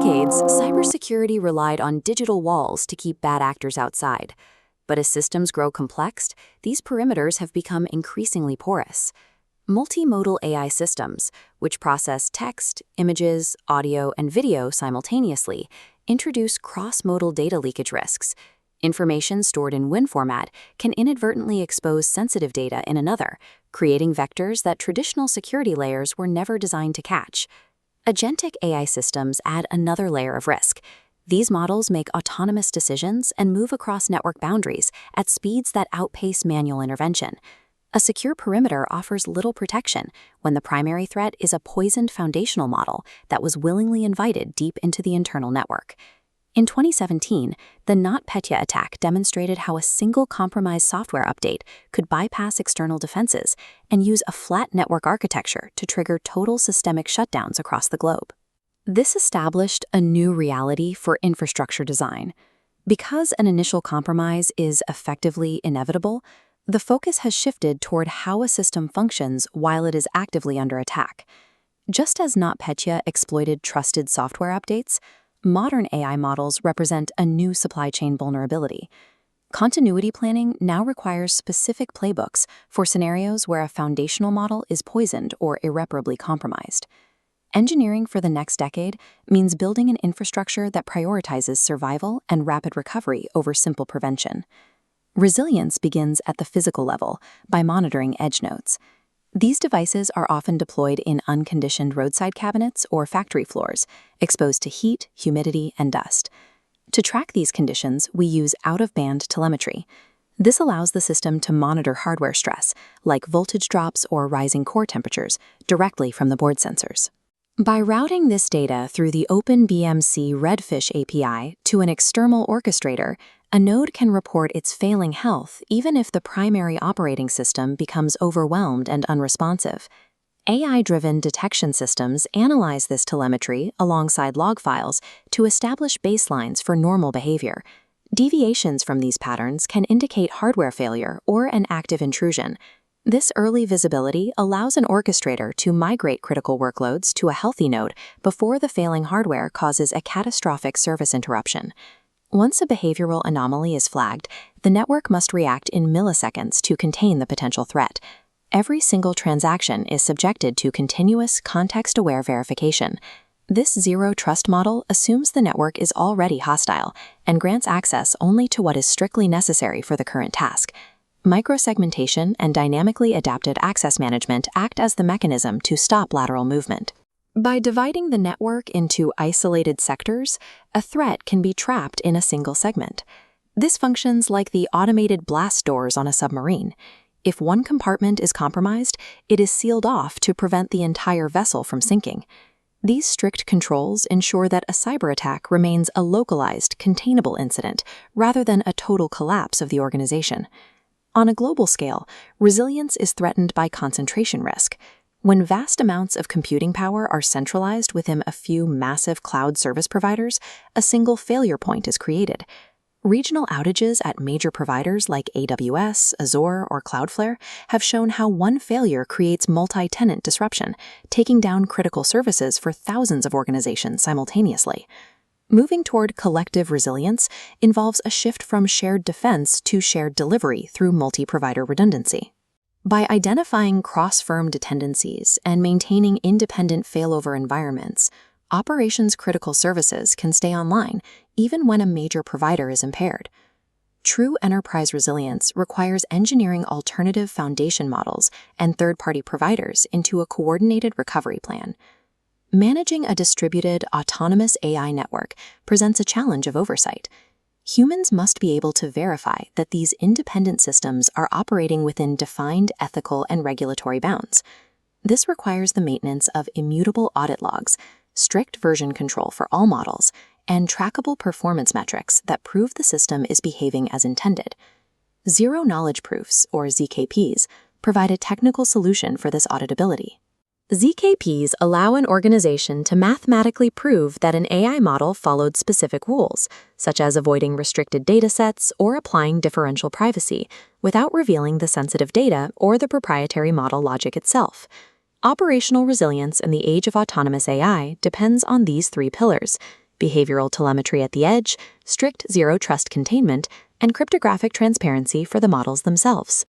decades, cybersecurity relied on digital walls to keep bad actors outside. But as systems grow complex, these perimeters have become increasingly porous. Multimodal AI systems, which process text, images, audio, and video simultaneously, introduce cross-modal data leakage risks. Information stored in one format can inadvertently expose sensitive data in another, creating vectors that traditional security layers were never designed to catch. Agentic AI systems add another layer of risk. These models make autonomous decisions and move across network boundaries at speeds that outpace manual intervention. A secure perimeter offers little protection when the primary threat is a poisoned foundational model that was willingly invited deep into the internal network. In 2017, the NotPetya attack demonstrated how a single compromised software update could bypass external defenses and use a flat network architecture to trigger total systemic shutdowns across the globe. This established a new reality for infrastructure design. Because an initial compromise is effectively inevitable, the focus has shifted toward how a system functions while it is actively under attack. Just as NotPetya exploited trusted software updates, modern AI models represent a new supply chain vulnerability. Continuity planning now requires specific playbooks for scenarios where a foundational model is poisoned or irreparably compromised. Engineering for the next decade means building an infrastructure that prioritizes survival and rapid recovery over simple prevention. Resilience begins at the physical level by monitoring edge nodes. These devices are often deployed in unconditioned roadside cabinets or factory floors, exposed to heat, humidity, and dust. To track these conditions, we use out-of-band telemetry. This allows the system to monitor hardware stress, like voltage drops or rising core temperatures, directly from the board sensors. By routing this data through the OpenBMC Redfish API to an external orchestrator, a node can report its failing health even if the primary operating system becomes overwhelmed and unresponsive. AI-driven detection systems analyze this telemetry alongside log files to establish baselines for normal behavior. Deviations from these patterns can indicate hardware failure or an active intrusion. This early visibility allows an orchestrator to migrate critical workloads to a healthy node before the failing hardware causes a catastrophic service interruption. Once a behavioral anomaly is flagged, the network must react in milliseconds to contain the potential threat. Every single transaction is subjected to continuous, context-aware verification. This zero-trust model assumes the network is already hostile and grants access only to what is strictly necessary for the current task. Microsegmentation and dynamically adapted access management act as the mechanism to stop lateral movement. By dividing the network into isolated sectors, a threat can be trapped in a single segment. This functions like the automated blast doors on a submarine. If one compartment is compromised, it is sealed off to prevent the entire vessel from sinking. These strict controls ensure that a cyber attack remains a localized, containable incident rather than a total collapse of the organization. On a global scale, resilience is threatened by concentration risk. When vast amounts of computing power are centralized within a few massive cloud service providers, a single failure point is created. Regional outages at major providers like AWS, Azure, or Cloudflare have shown how one failure creates multi-tenant disruption, taking down critical services for thousands of organizations simultaneously. Moving toward collective resilience involves a shift from shared defense to shared delivery through multi-provider redundancy. By identifying cross-firm dependencies and maintaining independent failover environments, operations-critical services can stay online even when a major provider is impaired. True enterprise resilience requires engineering alternative foundation models and third-party providers into a coordinated recovery plan. Managing a distributed, autonomous AI network presents a challenge of oversight. Humans must be able to verify that these independent systems are operating within defined ethical and regulatory bounds. This requires the maintenance of immutable audit logs, strict version control for all models, and trackable performance metrics that prove the system is behaving as intended. Zero-knowledge proofs, or ZKPs, provide a technical solution for this auditability. ZKPs allow an organization to mathematically prove that an AI model followed specific rules, such as avoiding restricted datasets or applying differential privacy, without revealing the sensitive data or the proprietary model logic itself. Operational resilience in the age of autonomous AI depends on these three pillars: behavioral telemetry at the edge, strict zero-trust containment, and cryptographic transparency for the models themselves.